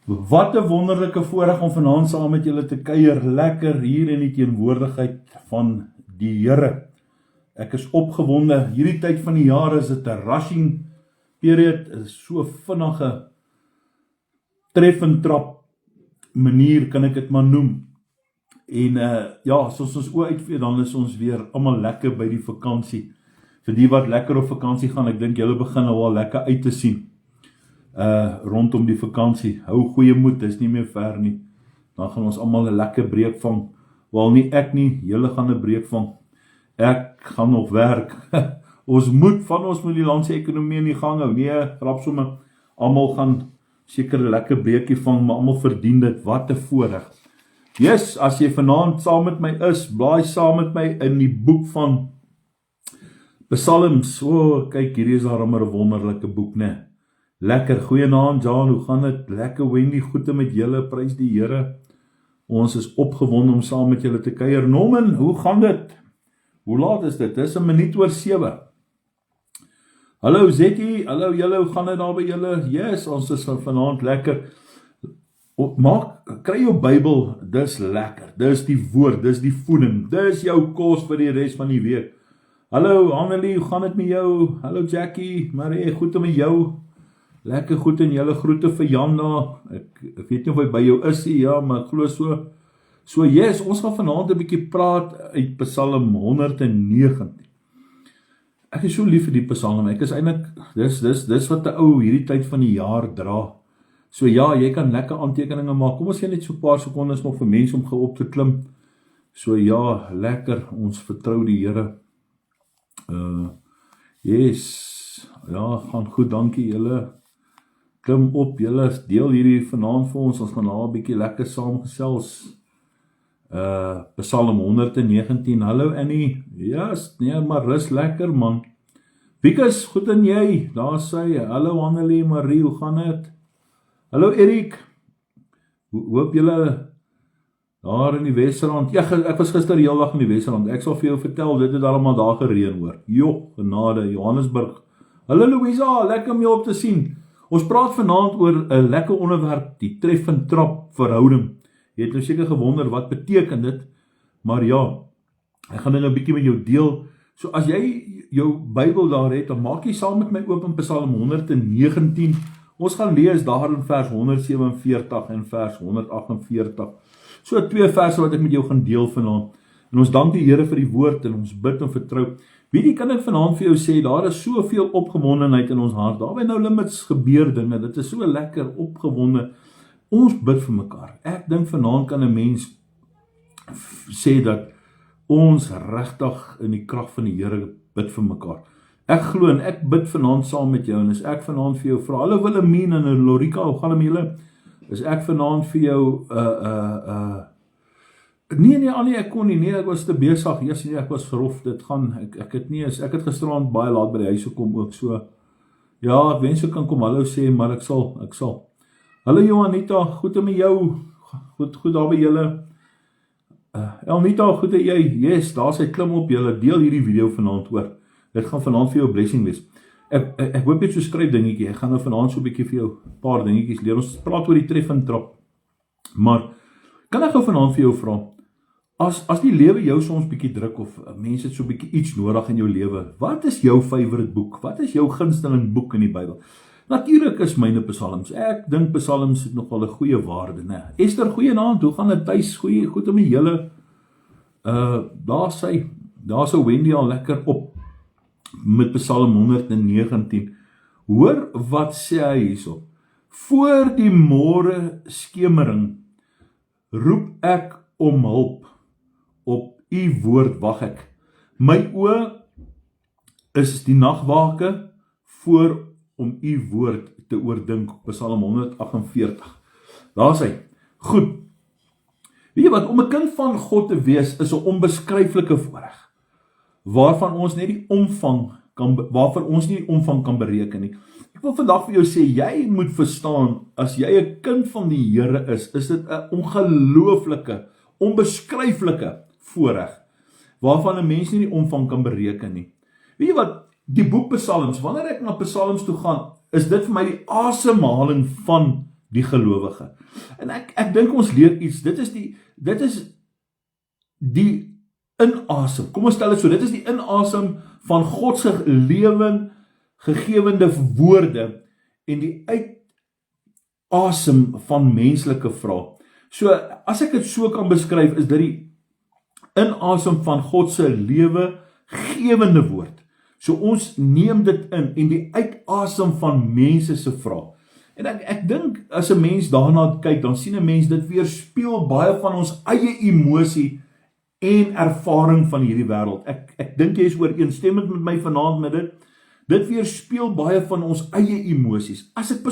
Wat 'n wonderlike voorreg om vanaand saam met julle te kuier, lekker hier in die teenwoordigheid van die Here. Ek is opgewonde, hierdie tyd van die jaar is dit 'n rushing period, is so vinnige tref en trap manier kan ek dit maar noem. En ja, as ons oë uitvee, dan is ons weer almal lekker by die vakansie. Vir die wat lekker op vakansie gaan, ek dink julle begin nou al lekker uit te sien. Rondom die vakansie, hou goeie moed, is nie meer ver nie, dan gaan ons almal 'n lekker breek vang, wel nie ek nie, julle gaan 'n breek vang, ek gaan nog werk, ons moet die landse ekonomie in die gang hou, nee, grap somme, almal gaan seker 'n lekker breekie vang, maar almal verdien dit, wat 'n voorreg. Yes, as jy vanaand saam met my is, blaai saam met my in die boek van Psalms, kyk, hierdie is daarom 'n wonderlike boek, né? Lekker, goeienaand Jan, hoe gaan dit? Lekker Wendy, goeie met julle, prys die Here. Ons is opgewonde om saam met julle te kuier. Norman, hoe gaan dit? Hoe laat is dit? Dis 'n minuut oor 7. Hallo Zetty, hallo julle, hoe gaan dit daar by julle? Yes, ons is vanaand lekker. Kry jou Bybel, dis lekker. Dis die woord, dis die voeding. Dis jou kos vir die res van die week. Hallo Annelie, hoe gaan dit met jou? Hallo Jackie, Marie, goed met jou? Lekker goed en julle groete vir Jan daar. Ek weet nie of hy by jou is nie, ja, maar ek glo so. So yes, ons gaan vanaand 'n bietjie praat uit Psalm 119. Ek is so lief vir die Psalm. Ek is eintlik dis wat 'n ou hierdie tyd van die jaar dra. So ja, jy kan lekker aantekeninge maak. Kom ons gee net so 'n paar sekondes nog vir mense om op te klim. So ja, lekker. Ons vertrou die Here. Yes. Ja, gaan goed, dankie julle. Klim op, julle deel hierdie vanaand vir ons gaan nou 'n bietjie lekker saam gesels. Psalm 119, hallo Annie, yes, nee, maar rus lekker man. Wikus, goed en jy, daar sê, hallo Annelie, Marie, hoe gaan het? Hallo Erik, hoop julle daar in die Wesrand, ja, ek was gister die hele dag in die Wesrand, ek sal vir jou vertel, dit het allemaal daar gereën hoor, joh, genade, Johannesburg, hallo Louisa, lekker om jou op te sien. Ons praat vanaand oor 'n lekker onderwerp, die tref en trap verhouding. Jy het nou seker gewonder, wat beteken dit? Maar ja, ek gaan dit nou 'n bietjie met jou deel. So as jy jou Bybel daar het, dan maak jy saam met my oop in Psalm 119. Ons gaan lees daar in vers 147 en vers 148. So 2 verse wat ek met jou gaan deel vanaand. En ons dank die Here vir die woord en ons bid en vertrou. Weet jy, kan ek vanaand vir jou sê, daar is soveel opgewondenheid in ons hart. Daar by Nou Limits gebeur dinge, dit is so lekker opgewonde. Ons bid vir mekaar. Ek dink vanaand kan 'n mens sê dat ons regtig in die krag van die Here bid vir mekaar. Ek glo en ek bid vanaand saam met jou en as ek vanaand vir jou vra, hallo Wilhelmine en Lorika, hoe gaan dit met julle? Is ek vanaand vir jou Nee, Annie, ek kon nie, nee, ek was te besig, yes, nee, ek was verhof, dit gaan, ek het gisterand baie laat by die huis gekom ook, so, ja, ek wens ek kan kom hallo sê, maar ek sal. Hallo Johanita, goed met jou, goed daar by julle, Elnita, goed jy, yes, daar sy klim op julle, deel hierdie video vanaand hoor, dit gaan vanaand vir jou blessing wees. Ek hoop jy so skryf dingetjie, ek gaan nou vanaand so 'n bietjie vir jou paar dingetjies leer, ons praat oor die tref en trap, maar, kan ek gou vanaand vir jou vra, as die lewe jou soms bietjie druk, of mense het so bietjie iets nodig in jou lewe, wat is jou favorite boek? Wat is jou gunsteling boek in die Bybel? Natuurlik is myne Psalms, ek dink Psalms het nogal 'n goeie waarde, né? Esther, goeienaand, hoe gaan dit tuis? Goed met julle? Daar sou Wendy al lekker op, met Psalm 119, hoor wat sê hy hierso, voor die môre skemering, roep ek om hulp, op u woord wag ek, my oë is die nagwake, voor om u woord te oordink, Psalm 148, daar sê, goed, weet jy wat, om 'n kind van God te wees, is 'n onbeskryflike voorreg, waarvan ons nie die omvang kan bereken nie. Ek wil vandag vir jou sê, jy moet verstaan, as jy 'n kind van die Here is dit 'n ongelooflike, onbeskryflike voorreg, waarvan 'n mens nie die omvang kan bereken nie. Weet jy wat, die boek Psalms, wanneer ek na Psalms toe gaan, is dit vir my die asemhaling van die gelowige. En ek dink ons leer iets, dit is die inasem, kom ons stel dit so, dit is die inasem van God se lewengegewende woorde en die uitasem van menslike vrae. So, as ek dit so kan beskryf, is dit die inasem van God se lewegewende woord. So ons neem dit in en die uitasem van mense se vrae. En ek dink as 'n mens daarna kyk, dan sien 'n mens dit weerspieël baie van ons eie emosie en ervaring van hierdie wêreld. Ek dink jy is ooreenstemmend met my vanaand met dit. Dit weerspieël baie van ons eie emosies. As ek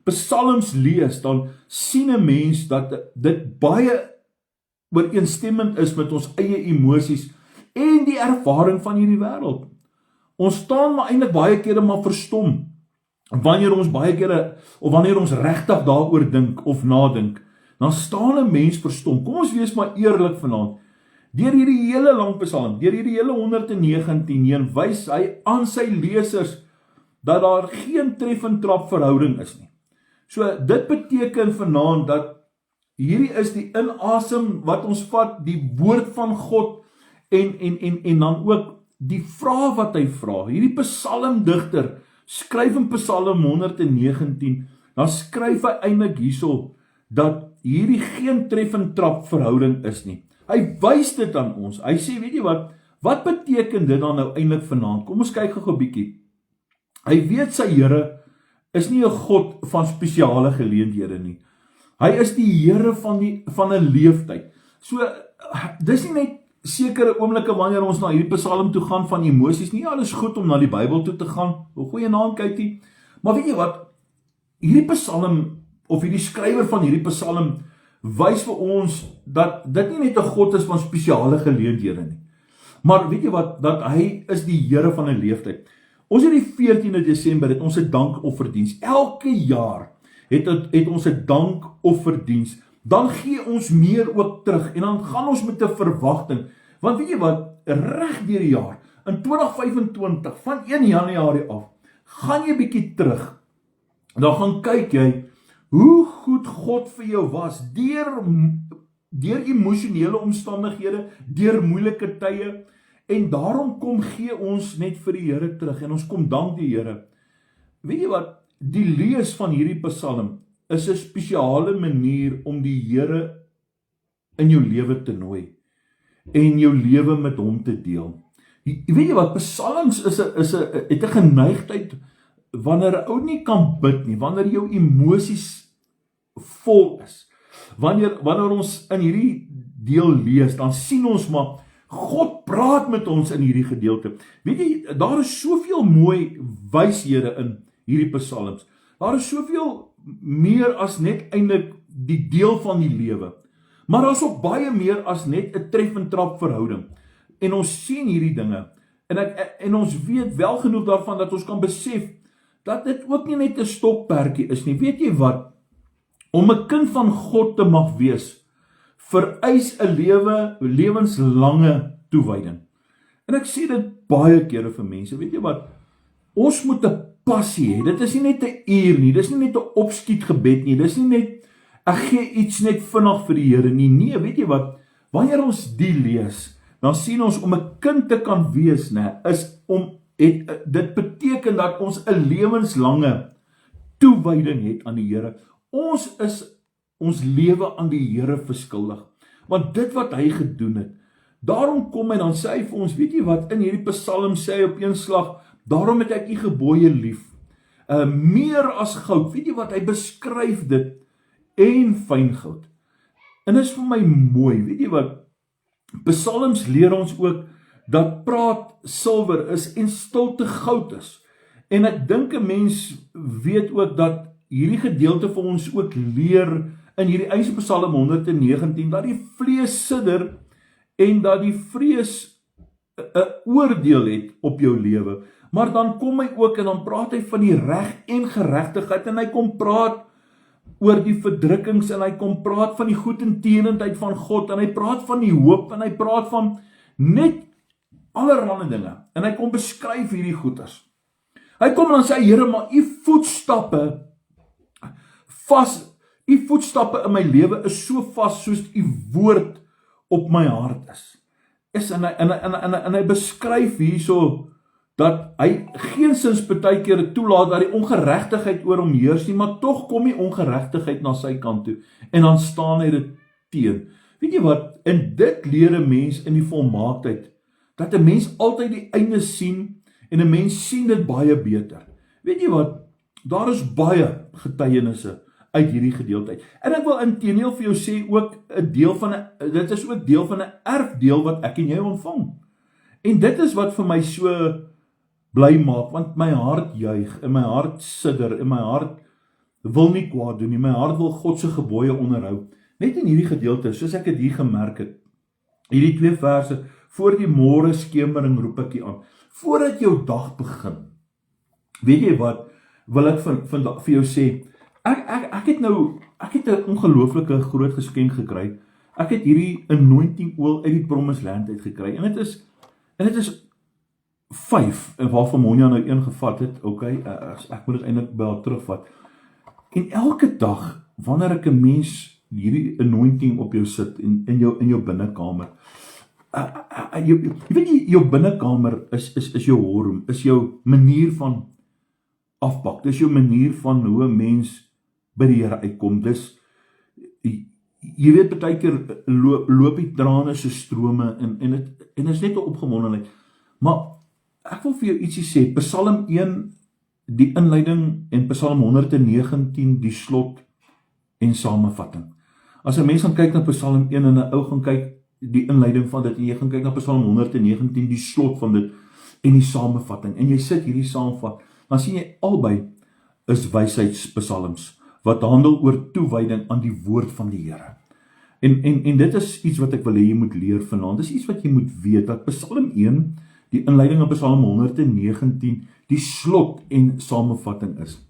psalms lees, dan sien 'n mens dat dit baie ooreenstemmend is met ons eie emosies en die ervaring van hierdie wêreld. Ons staan maar eintlik baie kere maar verstom wanneer ons regtig daaroor dink of nadink. Dan staan 'n mens verstom. Kom ons wees maar eerlik vanaand. Deur hierdie hele lang psalm, deur hierdie hele 119 heen, wys hy aan sy lesers dat daar geen tref en trap verhouding is nie. So dit beteken vanaand dat hierdie is die inasem wat ons vat, die woord van God en dan ook die vraag wat hy vra. Hierdie psalmdigter skryf in Psalm 119, dan skryf hy eintlik hierso dat hierdie geen tref en trap verhouding is nie. Hy wys dit aan ons. Hy sê, weet jy wat beteken dit dan nou eintlik vanaand? Kom ons kyk gou 'n bietjie. Hy weet sy Here is nie 'n God van spesiale geleenthede nie. Hy is die Here van 'n leeftyd. So, dis nie net sekere oomblikke wanneer ons na hierdie psalm toe gaan van emosies, nie alles goed om na die Bybel toe te gaan. Goeienaand, Kytie. Maar weet jy wat? Hierdie psalm of hierdie skrywer van hierdie psalm wys vir ons dat dit nie net 'n God is van spesiale geleenthede nie. Maar weet jy wat? Dat hy is die Here van 'n leeftyd. Ons het die 14de Desember het ons 'n dankofferdiens. Elke jaar het ons 'n dankofferdiens. Dan gee ons meer ook terug en dan gaan ons met 'n verwagting. Want weet jy wat? Reg deur die jaar in 2025 van 1 Januarie af, gaan jy bietjie terug. Dan gaan kyk jy hoe goed God vir jou was deur emosionele omstandighede, deur moeilike tye, en daarom kom gee ons net vir die Here terug en ons kom dank die Here. Weet jy wat? Die lees van hierdie psalm is 'n spesiale manier om die Here in jou lewe te nooi en jou lewe met hom te deel. Weet jy wat? Psalms het 'n geneigtheid wanneer 'n ou nie kan bid nie, wanneer jou emosies vol is. Wanneer ons in hierdie deel lees, dan sien ons maar God praat met ons in hierdie gedeelte. Weet jy, daar is soveel mooi wyshede in hierdie psalms. Daar is soveel meer as net eintlik die deel van die lewe. Maar daar is ook baie meer as net 'n tref en trap verhouding. En ons sien hierdie dinge. En ons weet wel genoeg daarvan dat ons kan besef dat dit ook nie net 'n stokperdjie is nie. Weet jy wat? Om 'n kind van God te mag wees, vereis 'n lewenslange toewyding. En ek sê dit baie kere vir mense. Weet jy wat? Ons moet 'n passie hê. Dit is nie net 'n uur nie. Dis nie net 'n opskietgebed nie. Dis nie net ek gee iets net vinnig vir die Here nie. Nee, weet jy wat? Wanneer ons die lees, dan sien ons om 'n kind te kan wees, dit beteken dat ons 'n lewenslange toewyding het aan die Here. Ons is ons lewe aan die Here verskuldig. Want dit wat hy gedoen het, daarom kom hy dan sê hy vir ons, weet jy wat, in hierdie psalm sê hy op een slag, daarom het ek u gebooie lief. Meer as goud, weet jy wat, hy beskryf dit, en fyngoud. En dit is vir my mooi, weet jy wat, psalms leer ons ook, dat praat silwer is en stilte goud is. En ek dink 'n mens weet ook dat hierdie gedeelte vir ons ook leer in hierdie eie Psalm 119 dat die vlees sidder en dat die vrees 'n oordeel het op jou lewe. Maar dan kom hy ook en dan praat hy van die reg en geregtigheid en hy kom praat oor die verdrukkings en hy kom praat van die goedertierenheid van God en hy praat van die hoop en hy praat van net allerlei dinge en hy kom beskryf hierdie goeders. Hy kom en dan sê Here, maar u voetstappe vas, u voetstappe in my lewe is so vas soos u woord op my hart is. En hy beskryf hierso, dat hy geensins partykeer toelaat dat die ongeregtigheid oor hom heers nie, maar tog kom die ongeregtigheid na sy kant toe, en dan staan hy dit teen. Weet jy wat, en dit leer 'n mens in die volmaaktheid, dat 'n mens altyd die einde sien, en 'n mens sien dit baie beter. Weet jy wat, daar is baie getuienisse uit hierdie gedeelte uit. En ek wil inteendeel vir jou sê ook, dit is ook deel van 'n erfdeel wat ek en jy ontvang. En dit is wat vir my so bly maak, want my hart juig, en my hart sidder, en my hart wil nie kwaad doen nie, my hart wil God se gebooie onderhou. Net in hierdie gedeelte, soos ek dit hier gemerk het, hierdie 2 verse, voor die môre skemering roep ek u aan, voordat jou dag begin. Weet jy wat, wil ek vandag vir jou sê, ek het 'n ongelooflike groot geskenk gekry. Ek het hierdie anointing oil uit die Promised Land uit gekry, en dit is 5, en waarvan Monja nou 1 gevat het, okay, ek moet dit eintlik by haar terugvat. En elke dag, wanneer ek 'n mens hierdie anointing op jou sit, in jou binnekamer, jy weet nie, jou binnekamer is jou home, is jou manier van afpak, dis jou manier van hoe 'n mens by die Here uitkom, dis, jy weet, partykeer loop die trane se strome, en is net 'n opgewondenheid, maar ek wil vir jou ietsie sê, Psalm 1, die inleiding, en Psalm 119, die slot en samevatting. As 'n mens gaan kyk na Psalm 1, en 'n ou gaan kyk die inleiding van dit, en jy gaan kyk na Psalm 119, die slot van dit, en die samevatting, en jy sit hierdie saamvat, dan sien jy albei is wysheidspsalms, wat handel oor toewyding aan die woord van die Here. En dit is iets wat ek wil hê jy moet leer vanaand, dis iets wat jy moet weet, dat Psalm 1, die inleiding op Psalm 119, die slot en samevatting is.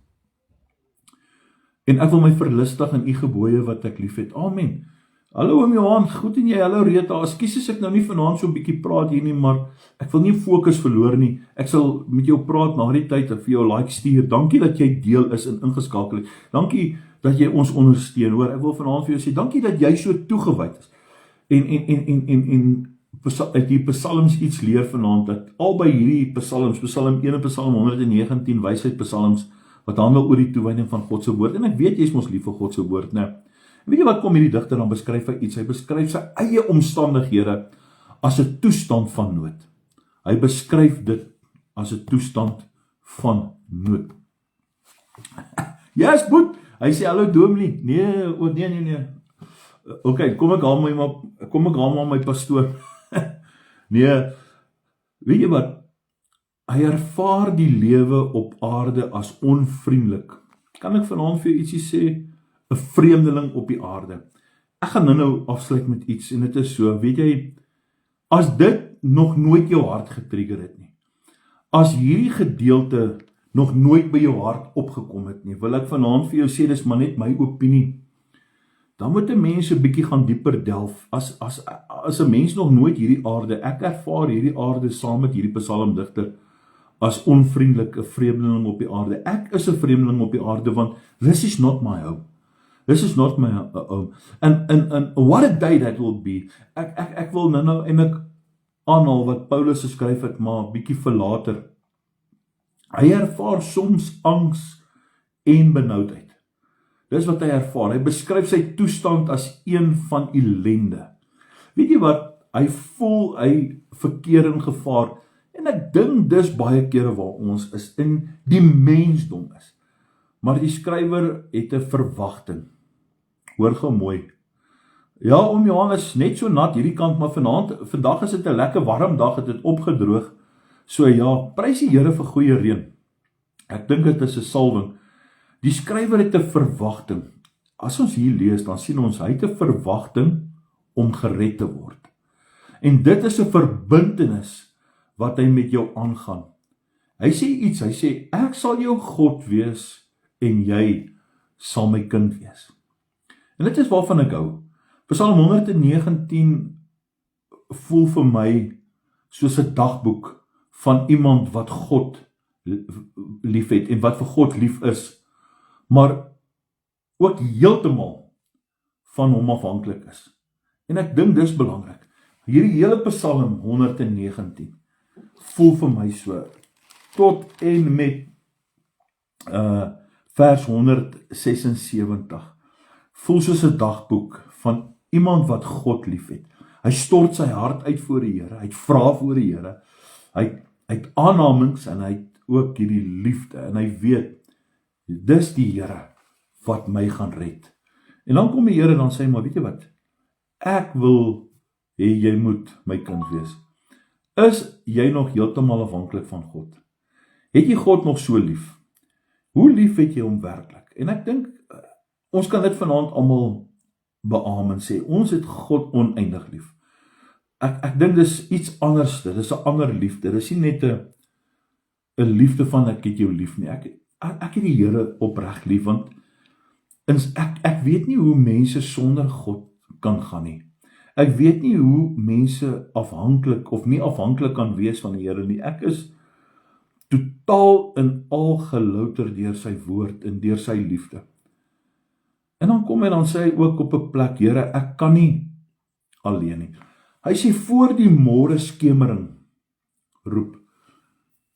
En ek wil my verlustig in u gebooie wat ek lief het. Amen. Hallo oom Johan, goed en jy, hallo Rita, ekskuus as ek nou nie vanaand so 'n bietjie praat hier nie, maar ek wil nie fokus verloor nie. Ek sal met jou praat na die tyd en vir jou like stuur. Dankie dat jy deel is en ingeskakel het. Dankie dat jy ons ondersteun, hoor. Ek wil vanaand vir jou sê, dankie dat jy so toegewyd is. En uit die psalms iets leer vanaand, dat albei hierdie psalms, Psalm 1 en Psalm 119, wysheid psalms, wat handel oor die toewyding van God se woord, en ek weet jy is mos lief vir God se woord, né? Weet jy wat kom hierdie digter dan beskryf hy iets? Hy beskryf sy eie omstandighede as 'n toestand van nood. Hy beskryf dit as 'n toestand van nood. Yes, boet. Hy sê hallo Dominee. Nee. Okay, kom ek haal maar my pastoor. Nee, weet jy wat? Hy ervaar die lewe op aarde as onvriendelik. Kan ek vanaand vir jou ietsie sê? 'n vreemdeling op die aarde. Ek gaan nou afsluit met iets, en dit is so, weet jy, as dit nog nooit jou hart getrigger het nie, as hierdie gedeelte nog nooit by jou hart opgekom het nie, wil ek vanaand vir jou sê, dis maar net my opinie, dan moet 'n mens 'n bietjie gaan dieper delf. As 'n mens nog nooit hierdie aarde, ek ervaar hierdie aarde saam met hierdie psalmdigter as onvriendelik, 'n vreemdeling op die aarde. Ek is 'n vreemdeling op die aarde, want this is not my home. This is not my home. And what a day that will be. Ek wil nou eintlik aanhaal wat Paulus geskryf het, maar bietjie vir later. Hy ervaar soms angs en benoudheid. Dis wat hy ervaar. Hy beskryf sy toestand as een van ellende. Weet jy wat? Hy voel hy verkeer in gevaar. En ek dink dis baie kere waar ons is, in die mensdom is. Maar die skrywer het 'n verwagting. Hoor gou mooi. Ja, oom Johan is net so nat hierdie kant, maar vandag is dit 'n lekker warm dag, het dit opgedroog. So ja, prys die Here vir goeie reën. Ek dink dit is 'n salwing. Die skrywer het 'n verwagting. As ons hier lees, dan sien ons hy het 'n verwagting om gered te word. En dit is 'n verbintenis wat hy met jou aangaan. Hy sê iets, hy sê, ek sal jou God wees en jy sal my kind wees. En dit is waarvan ek hou. Psalm 119 voel vir my soos 'n dagboek van iemand wat God lief het en wat vir God lief is. Maar ook heeltemal van hom afhanklik is. En ek dink dis belangrik. Hierdie hele Psalm 119 voel vir my so, tot en met vers 176, voel soos 'n dagboek van iemand wat God liefhet. Hy stort sy hart uit voor die Here, hy vra voor die Here, hy het aannemings en hy het ook hierdie liefde, en hy weet, dis die Here wat my gaan red. En dan kom die Here en dan sê hy, maar weet jy wat, ek wil hê jy moet my kind wees. Is jy nog heeltemal afhanklik van God? Het jy God nog so lief? Hoe lief het jy hom werklik? En ek dink, ons kan dit vanaand almal beamen sê, ons het God oneindig lief. Ek dink dis iets anders, dit is 'n ander liefde, dit is nie net 'n liefde van ek het jou lief nie, ek het die Here opreg lief, want ek weet nie hoe mense sonder God kan gaan nie. Ek weet nie hoe mense afhanklik of nie afhanklik kan wees van die Here nie. Ek is totaal en al gelouter deur sy woord en deur sy liefde. En dan kom hy dan sê hy ook op 'n plek, Here, ek kan nie alleen nie. Hy sê voor die môre skemering roep.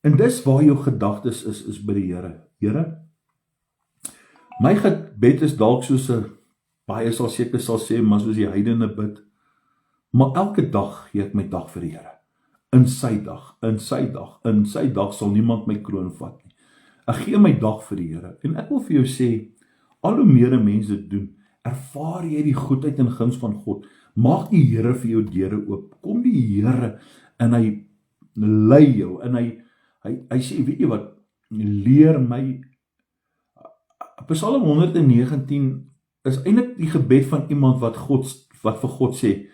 En dis waar jou gedagtes is by die Here. Here, my gebed is dalk soos 'n, baie sal seker sal sê, maar soos die heidene bid. Maar elke dag gee ek my dag vir die Here. In sy dag, in sy dag, in sy dag sal niemand my kroon vat nie. Ek gee my dag vir die Here. En ek wil vir jou sê, al hoe meer mense dit doen, ervaar jy die goedheid en guns van God. Maak die Here vir jou deure oop. Kom die Here en hy lei jou en hy sê, weet jy wat, leer my. Psalm 119 is eintlik die gebed van iemand wat vir God sê,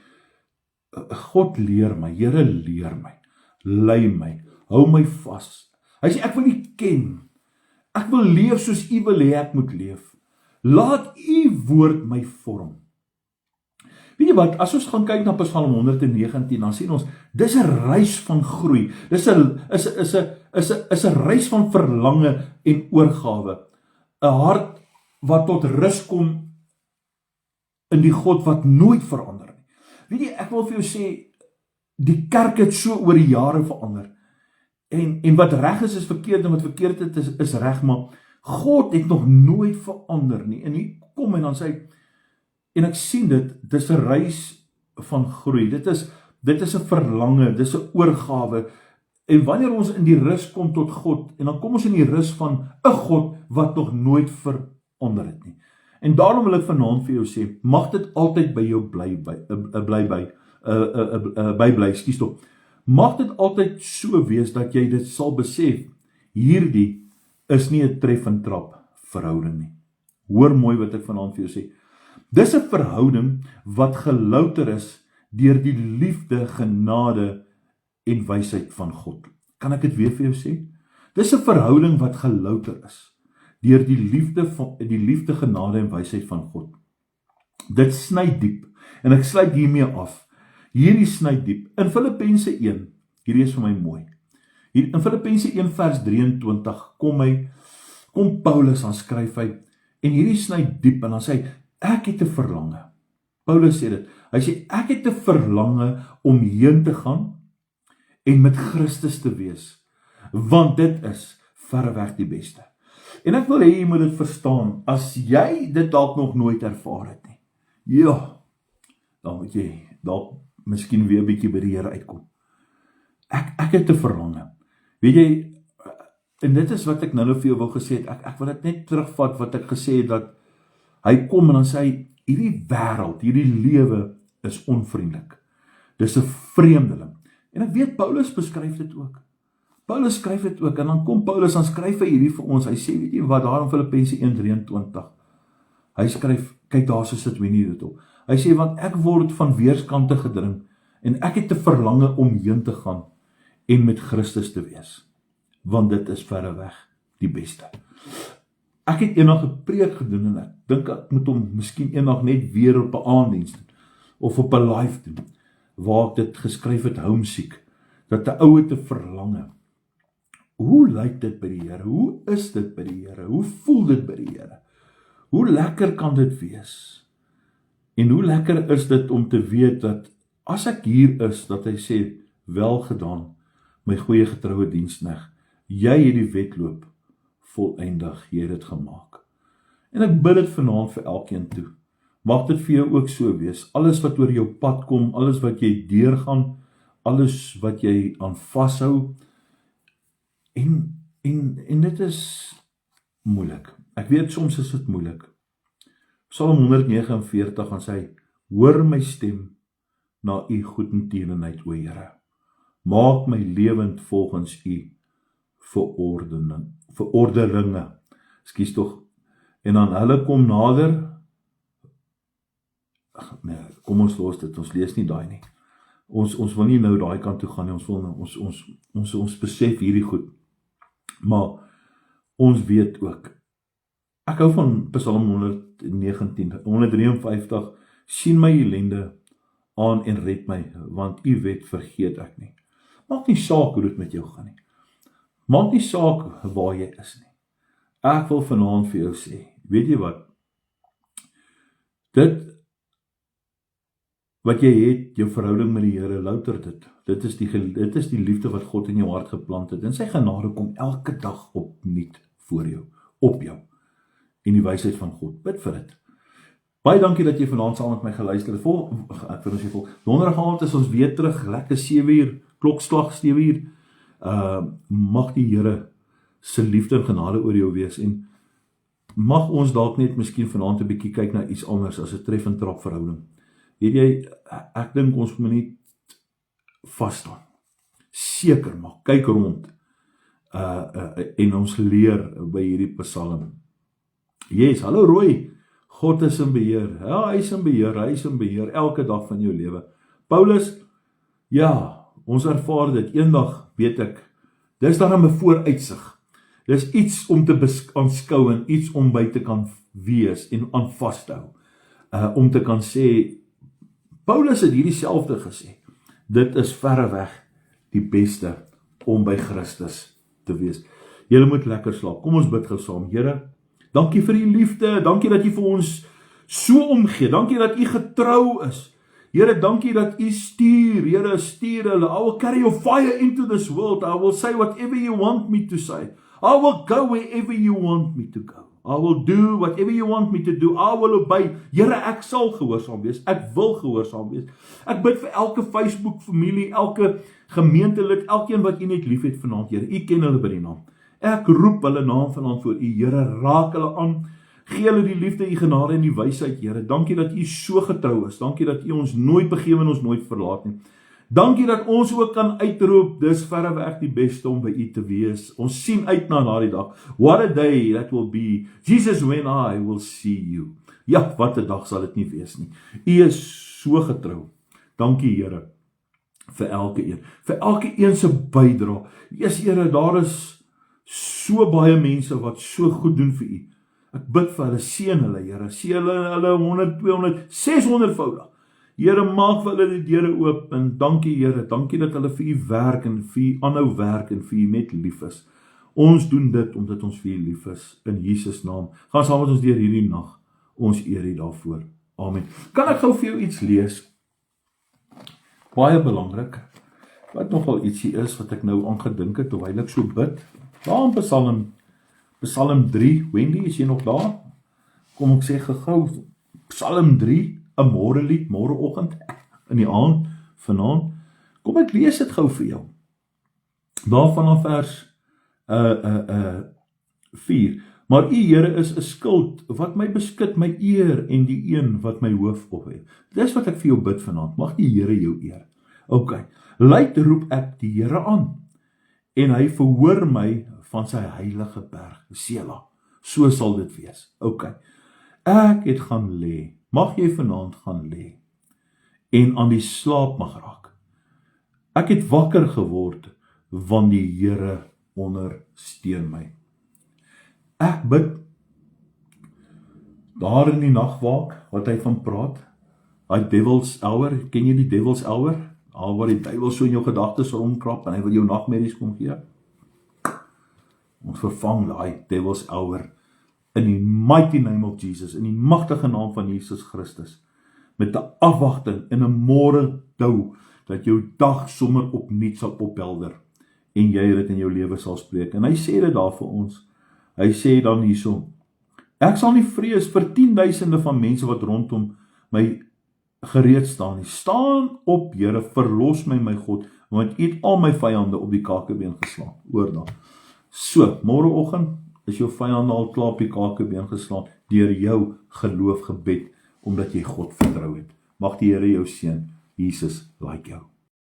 God leer my, Here leer my, lei my, hou my vas. Hy sê, ek wil U ken, ek wil leef soos U wil hê ek moet leef. Laat U woord my vorm. Weet jy wat, as ons gaan kyk na Psalm 119, dan sien ons, dis 'n reis van groei, dis 'n reis van verlange en oorgawe, 'n hart wat tot rus kom in die God wat nooit verander nie. Weet jy, ek wil vir jou sê, die kerk het so oor die jare verander, en wat reg is verkeerd, en wat verkeerd is reg, maar God het nog nooit verander nie, en hier kom en dan sê hy, en ek sien dit is 'n reis van groei, dit is 'n verlange, dit is 'n oorgawe, en wanneer ons in die rus kom tot God, en dan kom ons in die rus van 'n God wat nog nooit verander het nie. En daarom wil ek vanaand vir jou sê, mag dit altyd by jou bly, skies tog. Mag dit altyd so wees dat jy dit sal besef, hierdie is nie 'n tref en trap verhouding nie. Hoor mooi wat ek vanaand vir jou sê. Dis 'n verhouding wat gelouter is deur die liefde, genade en wysheid van God. Kan ek dit weer vir jou sê? Dis 'n verhouding wat gelouter is deur die liefde, genade en wysheid van God. Dit sny diep, en ek sluit hiermee af. Hierdie sny diep. In Filippense 1, hierdie is vir my mooi. Hier in Filippense 1 vers 23 kom Paulus, dan skryf hy, en hierdie sny diep, en dan sê hy, ek het 'n verlange. Paulus sê dit. Hy sê, ek het 'n verlange om heen te gaan en met Christus te wees, want dit is verreweg die beste. En ek wil hê jy moet dit verstaan, as jy dit dalk nog nooit ervaar het nie, ja, dan moet jy dalk miskien weer 'n bietjie by die Here uitkom. Ek het 'n verlange. Weet jy, en dit is wat ek nou vir jou wil gesê het, ek wil dit net terugvat wat ek gesê het, dat hy kom en dan sê hy, hierdie wêreld, hierdie lewe is onvriendelik. Dis 'n vreemdeling. En ek weet Paulus beskryf dit ook. Paulus skryf dit ook, en dan kom Paulus, dan skryf hy hierdie vir ons, hy sê, weet jy wat, daar in Filippense 1:23, hy skryf, kyk daar so sit Winnie dit op, hy sê, want ek word van weerskante gedring, en ek het 'n verlange om heen te gaan, en met Christus te wees, want dit is verreweg die beste. Ek het eendag 'n preek gedoen, en ek dink ek moet hom miskien eendag net weer op 'n aanddiens doen, of op 'n live doen, waar ek dit geskryf het, homesick, dat 'n ou het 'n verlange. Hoe lyk dit by die Here? Hoe is dit by die Here? Hoe voel dit by die Here? Hoe lekker kan dit wees? En hoe lekker is dit om te weet dat as ek hier is, dat hy sê, wel gedaan, my goeie getroue diensknegt, jy het die wedloop voleindig, jy het dit gemaak. En ek bid dit vanaand vir elkeen toe. Mag dit vir jou ook so wees. Alles wat oor jou pad kom, alles wat jy deurgaan, alles wat jy aan vashou, en dit is moeilik. Ek weet soms is dit moeilik. Psalm 149 gaan sê, hoor my stem na u goedertierenheid, o Here. Maak my lewend volgens u verordeninge. Ekskuus tog. En dan hulle kom nader. Nee, kom ons los dit, ons lees nie daai nie. Ons wil nie nou daai kant toe gaan nie, ons besef hierdie goed. Maar ons weet ook, ek hou van Psalm 153, sien my ellende aan en red my, want u wet vergeet ek nie. Maak nie saak hoe dit met jou gaan nie. Maak nie saak waar jy is nie. Ek wil vanaand vir jou sê, weet jy wat? Dit wat jy het, jou verhouding met die Here, louter dit. Dit is die liefde wat God in jou hart geplant het. En sy genade kom elke dag opnuut voor jou, op jou. En die wysheid van God. Bid vir dit. Baie dankie dat jy vanaand saam met my geluister het. Donderdag aand is ons weer terug, lekker 7:00, klokslag 7:00. Mag die Here se liefde en genade oor jou wees, en mag ons dalk net miskien vanaand 'n bietjie kyk na iets anders as 'n tref en trap verhouding. Weet jy, ek dink ons moet nie vas staan. Seker maak, kyk rond, en ons leer by hierdie psalm. Yes, hallo Roy, God is in beheer. Ja, hy is in beheer, elke dag van jou lewe. Paulus, ja, ons ervaar dit, eendag weet ek, dis daarom 'n vooruitsig. Dis iets om te aanskou en iets om by te kan wees en aan vas te hou. Om te kan sê, Paulus het hierdie selfde gesê, dit is verreweg die beste om by Christus te wees. Julle moet lekker slaap, kom ons bid gou saam. Here, dankie vir die liefde, dankie dat u vir ons so omgee, dankie dat u getrou is. Here, dankie dat u stuur, Here, stuur hulle. I will carry your fire into this world, I will say whatever you want me to say. I will go wherever you want me to go. I will do whatever you want me to do. I will obey. Here, ek sal gehoorsaam wees. Ek wil gehoorsaam wees. Ek bid vir elke Facebook familie, elke gemeentelid, elkeen wat u net lief het vanaand, Here. U ken hulle by die naam. Ek roep hulle naam vanaand voor u, Here. Raak hulle aan. Gee hulle die liefde, u genade en die wysheid, Here. Dankie dat u so getrou is. Dankie dat u ons nooit begewe en ons nooit verlaat nie. Dankie dat ons ook kan uitroep, dis verreweg die beste om by u te wees. Ons sien uit na daardie dag. What a day that will be. Jesus, when I will see you. Ja, wat 'n dag sal dit nie wees nie. U is so getrou. Dankie, Here, vir elke een. Vir elke een se bydrae. Jesus, Here, daar is so baie mense wat so goed doen vir u. Ek bid vir hulle, seën hulle, Here. Seën hulle 100, 200, 600voudig. Here, maak vir hulle die deure oop, en dankie, Here, dankie dat hulle vir u werk, en vir u aanhou werk, en vir u met lief is. Ons doen dit, omdat ons vir u lief is, in Jesus naam. Gaan saam met ons deur hierdie nag, ons eer u daarvoor. Amen. Kan ek gou vir jou iets lees? Baie belangrik, wat nogal ietsie is, wat ek nou aangedink het, terwyl ek so bid. Daar in Psalm 3, Wendy, is jy nog daar? Kom ek sê gou, Psalm 3, 'n môrelied, môreoggend, in die aand, vanaand. Kom ek lees dit gou vir jou. Daar vanaf vers 4. Maar u, Here, is 'n skild wat my beskud, my eer en die een wat my hoof ophef. Dis wat ek vir jou bid vanaand. Mag die Here jou eer. OK. Luid roep ek die Here aan, en hy verhoor my van sy heilige berg, Sela. So sal dit wees. OK. Ek het gaan lê. Mag jy vanaand gaan lê en aan die slaap mag raak. Ek het wakker geword, want die Here ondersteun my. Ek bid daar in die nagwaak, wat hy van praat, hy devil's hour, ken jy die devil's hour? Al waar die duiwel so in jou gedagtes rondkrap, en hy wil jou nagmerries kom gee. Ons vervang daai devil's hour in die mighty name of Jesus, in die magtige naam van Jesus Christus, met 'n afwagting en 'n môre dou, dat jou dag sommer opnuut sal ophelder, en jy dit in jou lewe sal spreek. En hy sê dit daar vir ons, hy sê dan hierso, ek sal nie vrees vir 10,000 van mense wat rondom my gereed staan nie. Staan op, Here, verlos my God, want U het al my vyande op die kakebeen geslaan. Hoor dan. So, môreoggend is jou vyande al klaar op die kakebeen geslaan, deur jou geloof gebed, omdat jy God vertrou het. Mag die Here jou seën. Jesus like jou.